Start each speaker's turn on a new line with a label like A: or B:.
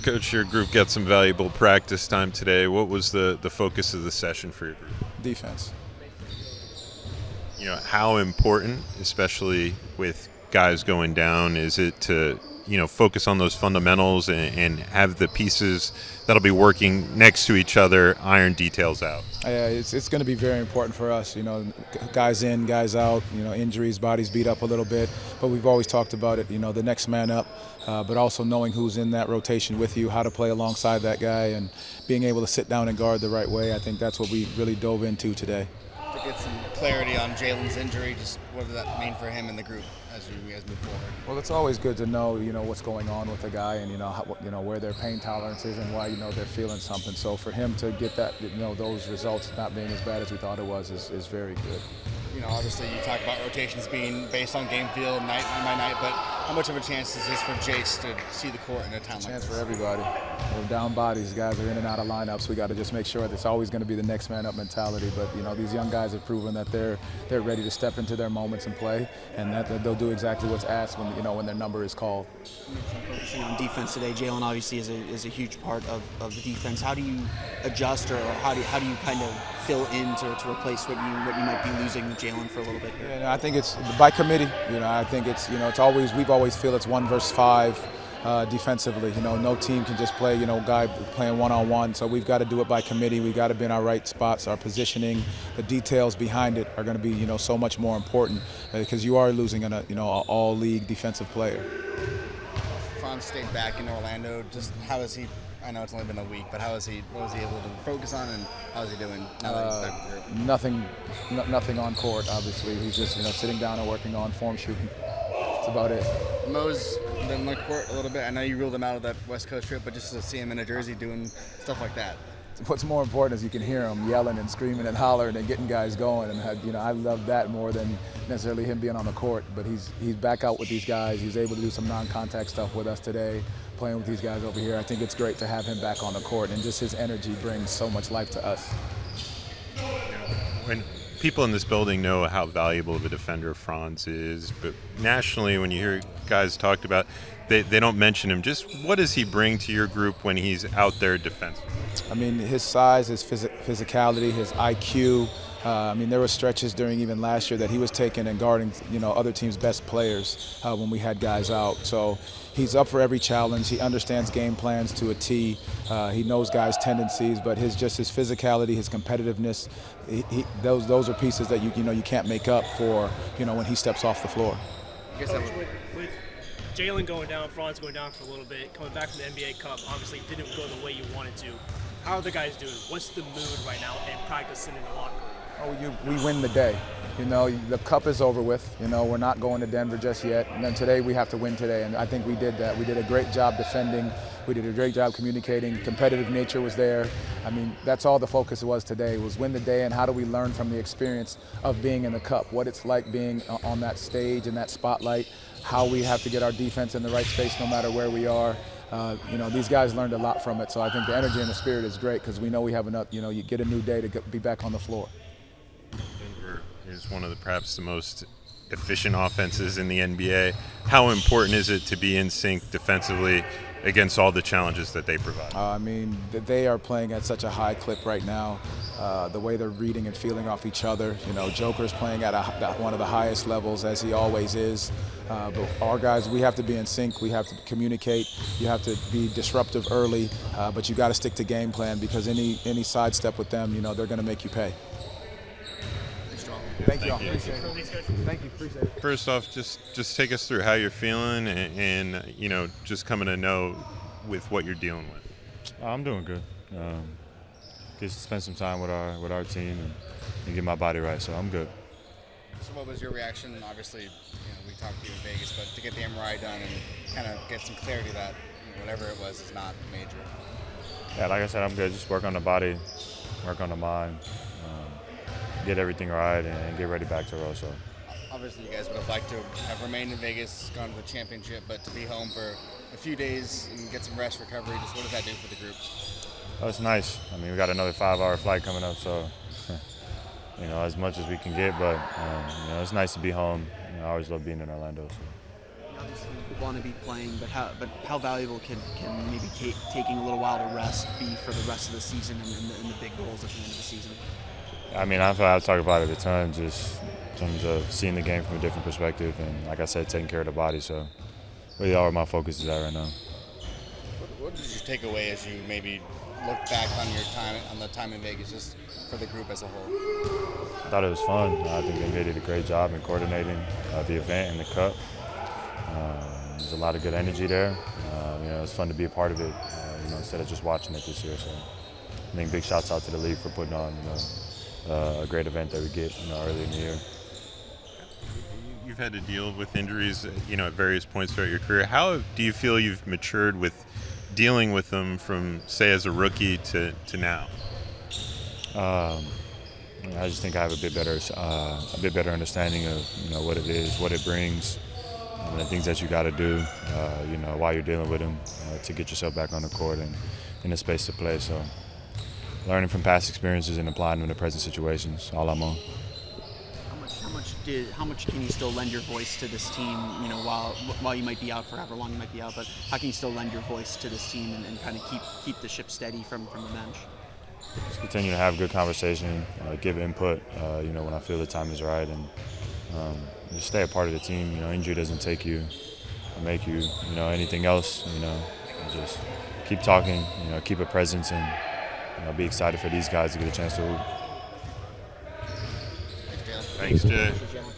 A: Coach, your group got some valuable practice time today. What was the focus of the session for your group?
B: Defense.
A: How important, especially with guys going down, is it to, focus on those fundamentals and have the pieces that'll be working next to each other iron details out?
B: Yeah, it's going to be very important for us. Guys in, guys out. Injuries, bodies beat up a little bit, but we've always talked about it. The next man up, but also knowing who's in that rotation with you, how to play alongside that guy, and being able to sit down and guard the right way. I think that's what we really dove into today.
C: To get some clarity on Jalen's injury, just what does that mean for him in the group as you guys move forward?
B: Well, it's always good to know, what's going on with the guy, and where their pain tolerance is and why they're feeling something. So for him to get that, those results not being as bad as we thought it was is very good.
C: Obviously you talk about rotations being based on game field night by night, but how much of a chance is this for Jace to see the court in a time like this?
B: Chance for everybody. We're down bodies. Guys are in and out of lineups. We got to just make sure that it's always going to be the next man up mentality. But these young guys have proven that they're ready to step into their moments and play, and that they'll do exactly what's asked when their number is called.
D: Focusing on defense today, Jalen obviously is a huge part of the defense. How do you adjust, or how do you kind of fill in to replace what you might be losing with Jalen for a little bit here?
B: Yeah, I think it's by committee. I think it's we've always feel it's 1 versus 5 defensively. No team can just play guy playing one-on-one. So we've got to do it by committee. We've got to be in our right spots. Our positioning, the details behind it are going to be so much more important because you are losing an all-league defensive player.
C: Franz stayed back in Orlando. Just how is he? I know it's only been a week, but what was he able to focus on, and how is he doing now that he's back with the group?
B: Nothing on court, obviously. He's just sitting down and working on form shooting. That's about it.
C: Mose been on the court a little bit. I know you ruled him out of that West Coast trip, but just to see him in a jersey doing stuff like that.
B: What's more important is you can hear him yelling and screaming and hollering and getting guys going, and I love that more than necessarily him being on the court. But he's back out with these guys. He's able to do some non-contact stuff with us today, playing with these guys over here. I think it's great to have him back on the court, and just his energy brings so much life to us.
A: When people in this building know how valuable of a defender Franz is, but nationally, when you hear guys talked about, they don't mention him. Just what does he bring to your group when he's out there defensively?
B: I mean, his size, his physicality, his IQ. There were stretches during even last year that he was taking and guarding, other teams' best players when we had guys out. So he's up for every challenge. He understands game plans to a T. He knows guys' tendencies, but his physicality, his competitiveness, those are pieces that you can't make up for, when he steps off the floor.
E: With Jalen going down, Franz going down for a little bit, coming back from the NBA Cup, obviously didn't go the way you wanted to. How are the guys doing? What's the mood right now and practicing in the locker room?
B: We win the day. The cup is over with. We're not going to Denver just yet. And then today we have to win today, and I think we did that. We did a great job defending. We did a great job communicating. Competitive nature was there. That's all the focus was today, was win the day, and how do we learn from the experience of being in the cup, what it's like being on that stage and that spotlight, how we have to get our defense in the right space no matter where we are. These guys learned a lot from it, so I think the energy and the spirit is great because we know we have enough, you get a new day to be back on the floor.
A: Denver is one of perhaps the most efficient offenses in the NBA. How important is it to be in sync defensively against all the challenges that they provide?
B: They are playing at such a high clip right now. The way they're reading and feeling off each other. Joker's playing at one of the highest levels, as he always is. But our guys, we have to be in sync. We have to communicate. You have to be disruptive early, but you got to stick to game plan because any sidestep with them, they're going to make you pay. Thank you all. Appreciate it. Thank you. Appreciate it.
A: First off, just take us through how you're feeling and just coming to know with what you're dealing with.
F: I'm doing good. Get to spend some time with our team and get my body right, so I'm good.
C: So what was your reaction? Obviously, we talked to you in Vegas, but to get the MRI done and kind of get some clarity that whatever it was is not major.
F: Yeah, like I said, I'm good. Just work on the body, work on the mind, get everything right, and get ready back to roll. So.
C: Obviously, you guys would have liked to have remained in Vegas, gone to the championship, but to be home for a few days and get some rest, recovery, just what does that do for the group?
F: Oh, it's nice. We got another 5-hour flight coming up, so as much as we can get. But it's nice to be home. I always love being in Orlando. So.
D: obviously want to be playing, but how valuable can maybe taking a little while to rest be for the rest of the season and the big goals at the end of the season?
F: I mean, I've talked about it a ton, just in terms of seeing the game from a different perspective, and like I said, taking care of the body. So really, all of my focus is at right now.
C: What did you take away as you maybe look back on the time in Vegas, just for the group as a whole?
F: I thought it was fun. I think they did a great job in coordinating the event and the cup. There's a lot of good energy there. It was fun to be a part of it, instead of just watching it this year. So I think big shouts out to the league for putting on, a great event that we get, early in the year.
A: You've had to deal with injuries, at various points throughout your career. How do you feel you've matured with dealing with them from, say, as a rookie to now?
F: I just think I have a bit better understanding of what it is, what it brings, and the things that you got to do, while you're dealing with them to get yourself back on the court and in a space to play. So, learning from past experiences and applying them to present situations, all I'm on.
D: How much can you still lend your voice to this team? While you might be out for however long you might be out, but how can you still lend your voice to this team and kind of keep the ship steady from the bench?
F: Just continue to have good conversation, give input, when I feel the time is right, and just stay a part of the team. Injury doesn't take you or make you, anything else. And just keep talking, keep a presence, and be excited for these guys to get a chance to hoop.
A: Thanks, Jay.
D: Thank you, Jalen.